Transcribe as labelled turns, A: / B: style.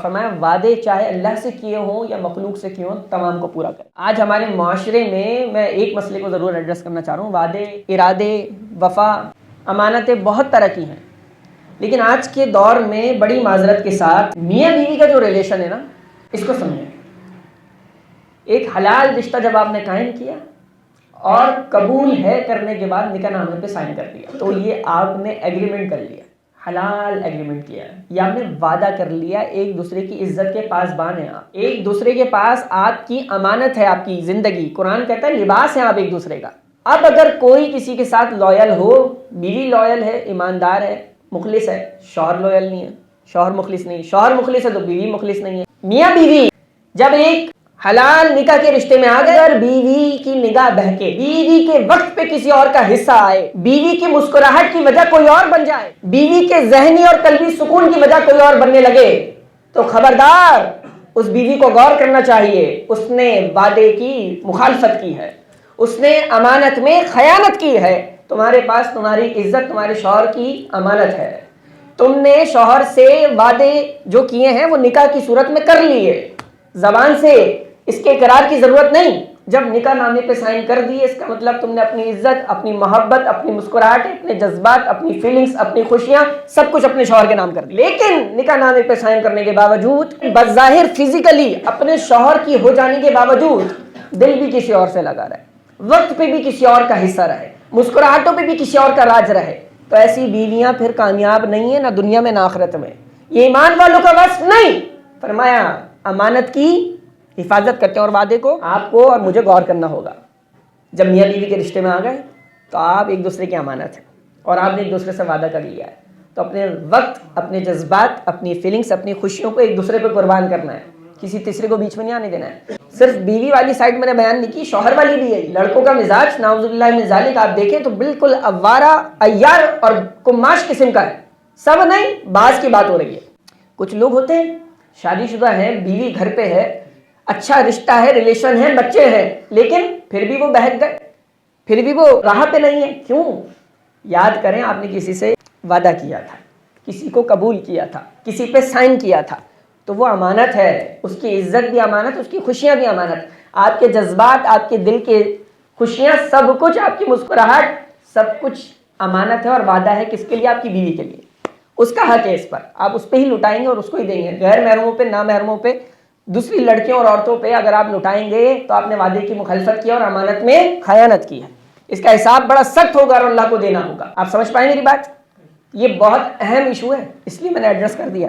A: فرمایا وعدے چاہے اللہ سے کیے ہوں یا مخلوق سے کیے ہوں تمام کو پورا کریں۔ آج ہمارے معاشرے میں ایک مسئلے کو ضرور ایڈریس کرنا چاہ رہا ہوں۔ وعدے، ارادے، وفا، امانتیں بہت طرح کی ہیں، لیکن آج کے دور میں بڑی معذرت کے ساتھ میاں بیوی کا جو ریلیشن ہے نا، اس کو سمجھیں۔ ایک حلال رشتہ جب آپ نے قائم کیا اور قبول ہے کرنے کے بعد نکاح نامے پہ سائن کر دیا، تو یہ آپ نے ایگریمنٹ کر لیا، حلال ایگریمنٹ کیا ہے، یا آپ نے وعدہ کر لیا، ایک دوسرے کی عزت کے پاسبان ہیں آپ، ایک دوسرے کے پاس آپ کی امانت ہے، آپ کی زندگی، قرآن کہتا ہے لباس ہے آپ ایک دوسرے کا۔ اب اگر کوئی کسی کے ساتھ لویل ہو، بیوی لویل ہے، ایماندار ہے، مخلص ہے، شوہر لویل نہیں ہے، شوہر مخلص نہیں، شوہر مخلص ہے تو بیوی مخلص نہیں ہے، میاں بیوی جب ایک حلال نکاح کے رشتے میں آ گئے، اگر بیوی کی نگاہ بہکے، بیوی کے وقت پہ کسی اور کا حصہ آئے، بیوی کی مسکراہٹ کی وجہ کوئی اور بن جائے، بیوی کے ذہنی اور قلبی سکون کی وجہ کوئی اور بننے لگے، تو خبردار اس بیوی کو غور کرنا چاہیے، اس نے وعدے کی مخالفت کی ہے، اس نے امانت میں خیانت کی ہے۔ تمہارے پاس تمہاری عزت تمہارے شوہر کی امانت ہے، تم نے شوہر سے وعدے جو کیے ہیں وہ نکاح کی صورت میں کر لیے، زبان سے اس کے اقرار کی ضرورت نہیں، جب نکاح نامے پہ سائن کر دیے اس کا مطلب تم نے اپنی عزت، اپنی محبت، اپنی مسکراہٹ، اپنے جذبات، اپنی فیلنگز، اپنی خوشیاں سب کچھ اپنے شوہر کے نام کر دی۔ لیکن نکاح نامے پہ سائن کرنے کے باوجود بظاہر فزیکلی اپنے شوہر کی ہو جانے کے باوجود دل بھی کسی اور سے لگا رہے، وقت پہ بھی کسی اور کا حصہ رہے، مسکراہٹوں پہ بھی کسی اور کا راج رہے، تو ایسی بیویاں پھر کامیاب نہیں ہیں، نہ دنیا میں نہ آخرت میں۔ یہ ایمان والوں کا وصف نہیں۔ فرمایا امانت کی حفاظت کرتے ہیں، اور وعدے کو آپ کو اور مجھے غور کرنا ہوگا۔ جب میاں بیوی کے رشتے میں آ گئے تو آپ ایک دوسرے کی امانت ہیں، اور آپ نے ایک دوسرے سے وعدہ کر لیا ہے، تو اپنے وقت، اپنے جذبات، اپنی فیلنگز، اپنی خوشیوں کو ایک دوسرے پہ قربان کرنا ہے، کسی تیسرے کو بیچ میں نہیں آنے دینا ہے۔ صرف بیوی والی سائڈ میں نے بیان نہیں کی، شوہر والی بھی ہے۔ لڑکوں کا مزاج نعوذ باللہ من ذالک آپ دیکھیں تو بالکل اوارہ، عیار اور کماش قسم کا ہے، سب نہیں، بعض کی بات ہو رہی ہے۔ کچھ لوگ ہوتے ہیں شادی شدہ ہیں، بیوی گھر پہ ہے، اچھا رشتہ ہے، ریلیشن ہے، بچے ہیں، لیکن پھر بھی وہ بہک گئے، پھر بھی وہ راہ پہ نہیں ہے۔ کیوں؟ یاد کریں آپ نے کسی سے وعدہ کیا تھا، کسی کو قبول کیا تھا، کسی پہ سائن کیا تھا، تو وہ امانت ہے، اس کی عزت بھی امانت، اس کی خوشیاں بھی امانت، آپ کے جذبات، آپ کے دل کے خوشیاں، سب کچھ، آپ کی مسکراہٹ، سب کچھ امانت ہے، اور وعدہ ہے کس کے لیے؟ آپ کی بیوی کے لیے۔ اس کا حق ہے اس پر، آپ اس پہ ہی لٹائیں گے اور اس کو ہی دیں گے۔ غیر محرموں پہ، نامحرموں پہ، دوسری لڑکیوں اور عورتوں پہ اگر آپ لٹائیں گے تو آپ نے وعدے کی مخالفت کی اور امانت میں خیانت کی ہے۔ اس کا حساب بڑا سخت ہوگا اور اللہ کو دینا ہوگا۔ آپ سمجھ پائیں میری بات؟ یہ بہت اہم ایشو ہے، اس لیے میں نے ایڈریس کر دیا۔